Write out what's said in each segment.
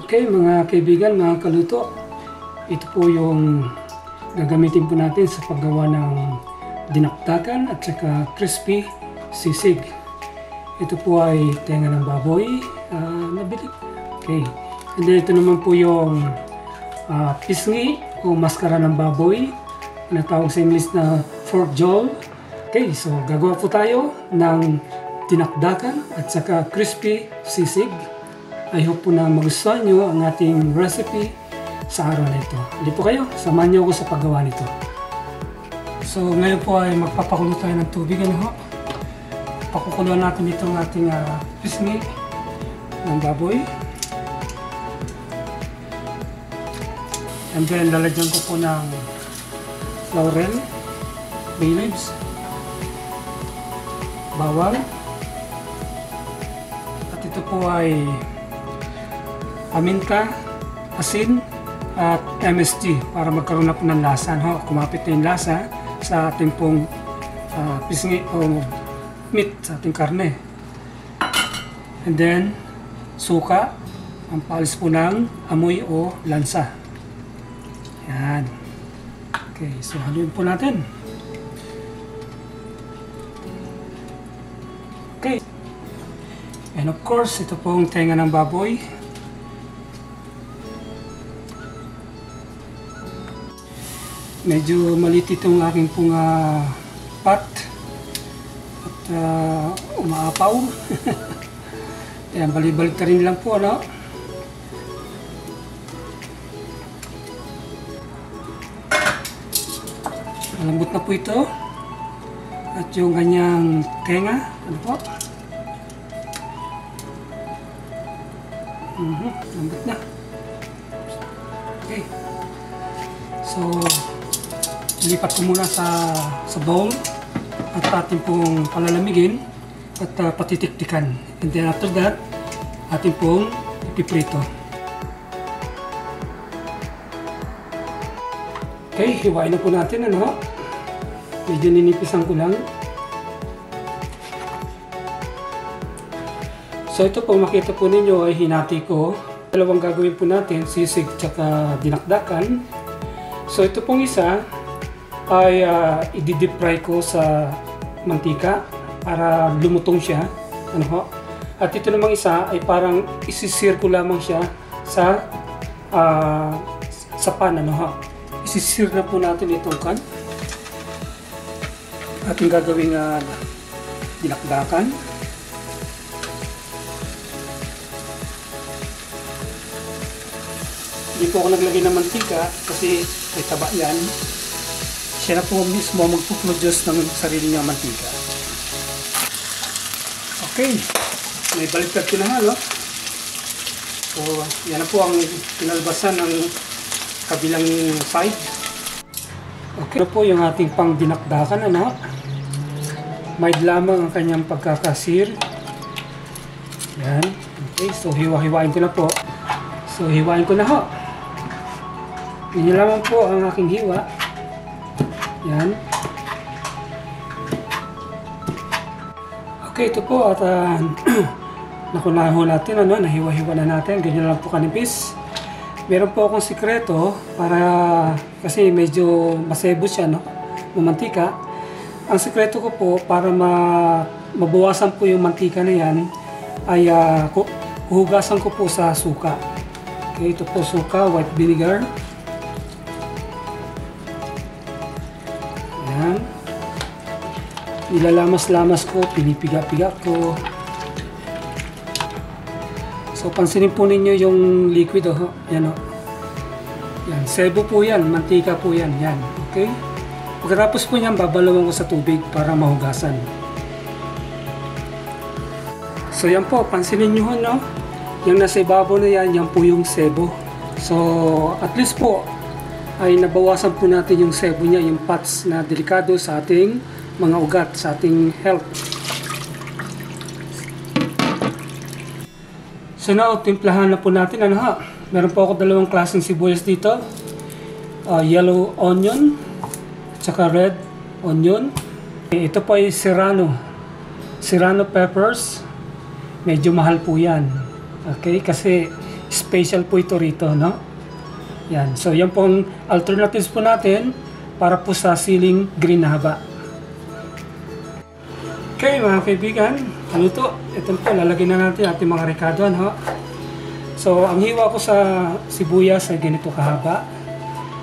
Okay, mga kaibigan, mga kaluto, ito po yung gagamitin po natin sa paggawa ng dinakdakan at saka crispy sisig. Ito po ay tenga ng baboy, nabili. Okay, and then ito naman po yung pisngi o maskara ng baboy na tawag sa English na pork jowl. Okay, so gagawa po tayo ng dinakdakan at saka crispy sisig. I hope po na magustuhan nyo ang ating recipe sa araw na ito. Hindi po kayo, samahan nyo ako sa paggawa nito. So ngayon po ay magpapakulo tayo ng tubig. Pakukuluan natin itong ating pisngi ng baboy. And then lalagyan ko po ng laurel, bay leaves, bawang, at ito po ay paminta, asin, at MSG para magkaroon na po ng lasa. Kumapit na yung lasa sa ating pong pisngi o meat, sa ating karne. And then, suka, ang palis po ng amoy o lansa. Yan. Okay, so haluin po natin. Okay. And of course, ito po ang tenga ng baboy. Medyo maliit itong aking pong pot at umaapaw. Ayan, balik-balik ka rin lang po, ano? Malambot na po ito. At yung kanyang tenga, ano po? Lambot na. Okay. So, lipat ko muna sa bowl at ating pong palalamigin at patitiktikan. And then after that, ating pong ipiprito. Okay, hiwain na po natin, ano? Medyo ninipisan ko lang. So ito po, makita po ninyo ay hinati ko. Dalawang gagawin po natin, sisig tsaka dinakdakan. So ito pong isa ay i-deep fry ko sa mantika para lumutong siya. Ano? At ito namang isa ay parang isisir ko lamang siya sa pan. Ano? Isisir na po natin itong kan. Ating gagawing dinakdakan. Hindi po ako naglagay ng mantika kasi may taba yan. Siya na po mismo magpuproduce ng sarili niyang mantika. Okay, may baliktad ko na nga, no? So, yan na po ang pinalbasan ng kabilang side. Okay, ito po yung ating pang dinakdakan, ano? Mild lamang ang kanyang pagkakasir. Yan. Okay, so hiwa-hiwain ko na po. So, hiwain ko na ho. Yan lamang po ang aking hiwa. Yan. Okay, ito po at nakunaho natin, ano, nahiwa-hiwa na natin. Ganyan lang po kanipis. Meron po akong sikreto para kasi medyo masebo siya, no? Mamantika. Ang sikreto ko po para mabawasan po yung mantika na yan ay hugasan ko po sa suka. Okay, ito po suka, white vinegar. Yan. Nilalamas-lamas ko, pinipiga-piga ko. So, pansinin po ninyo yung liquid, oh. Yan, oh. Yan, sebo po yan, mantika po yan. Yan, okay? Pagkatapos po niyan, babalawan ko sa tubig para mahugasan. So, yan po, pansinin nyo, no? Yung nasa ibabaw na yan, yan po yung sebo. So, at least po, ay nabawasan po natin yung sebo niya, yung fats na delikado sa ating mga ugat, sa ating health. So now, timplahan na po natin. Ano ha? Meron po ako dalawang klaseng sibuyas dito. Yellow onion, at saka red onion. Ito po ay serrano. Serrano peppers. Medyo mahal po yan. Okay? Kasi special po ito rito, no? Yan. So, yan po ang alternatives po natin para po sa siling green na haba. Okay, mga kaibigan, ano ito? Ito po, lalagyan na natin ating mga ricado, no? So, ang hiwa ko sa sibuyas ay ganito kahaba.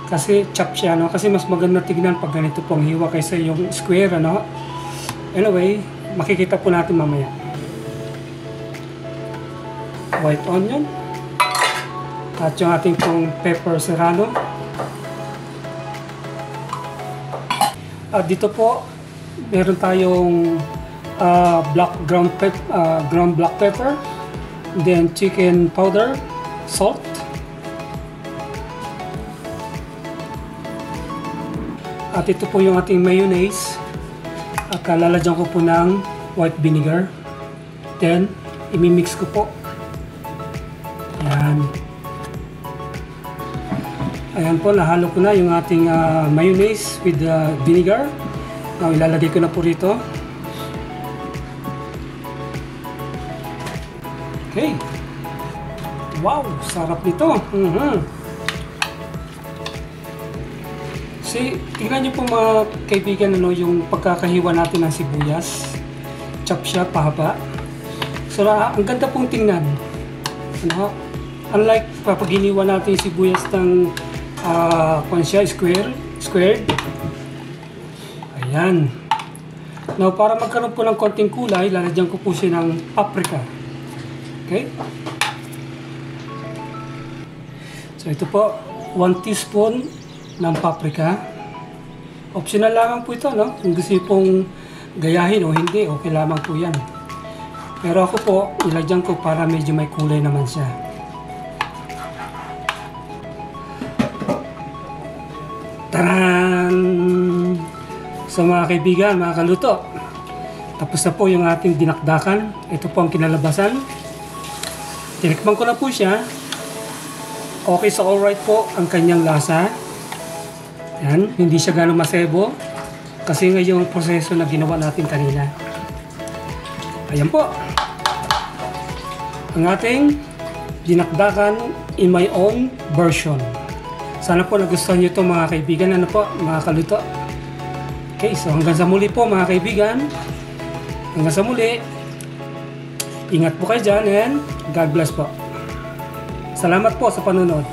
Kasi chop siya, no? Kasi mas maganda tignan pag ganito po ang hiwa kaysa yung square, ano? Anyway, makikita po natin mamaya. White onion. At yung ating pong pepper serrano. At dito po, meron tayong ground black pepper. Then chicken powder, salt. At ito po yung ating mayonnaise. At lalagyan ko po ng white vinegar. Then, imimix ko po. Ayan. Ayan po, nahalo ko na yung ating mayonnaise with vinegar. Now, ilalagay ko na po rito. Okay. Wow, sarap nito. Tingnan niyo po mga kaibigan, ano, yung pagkakahiwa natin ng sibuyas. Chop siya, pahaba. So, ang ganda pong tingnan. Ano, unlike pag hiniwa natin yung sibuyas ng squared. Ayan. Now, para magkaroon po ng konting kulay, lalagyan ko po siya ng paprika. Okay? So, ito po, 1 teaspoon ng paprika. Optional lamang po ito, no? Kung gusto pong gayahin o hindi, okay lamang po yan. Pero ako po, ilagyan ko para medyo may kulay naman siya. Taran! So mga kaibigan, mga kaluto, tapos na po yung ating dinakdakan. Ito po ang kinalabasan. Tinikman ko na po siya. Okay, so alright po ang kanyang lasa. Yan, hindi siya gano'ng masebo. Kasi nga yung proseso na ginawa natin kanina. Ayan po. Ang ating dinakdakan in my own version. Sana po nagustuhan nyo ito mga kaibigan. Ano po, mga kaluto. Okay, so hanggang sa muli po mga kaibigan. Hanggang sa muli. Ingat po kayo dyan and God bless po. Salamat po sa panunod.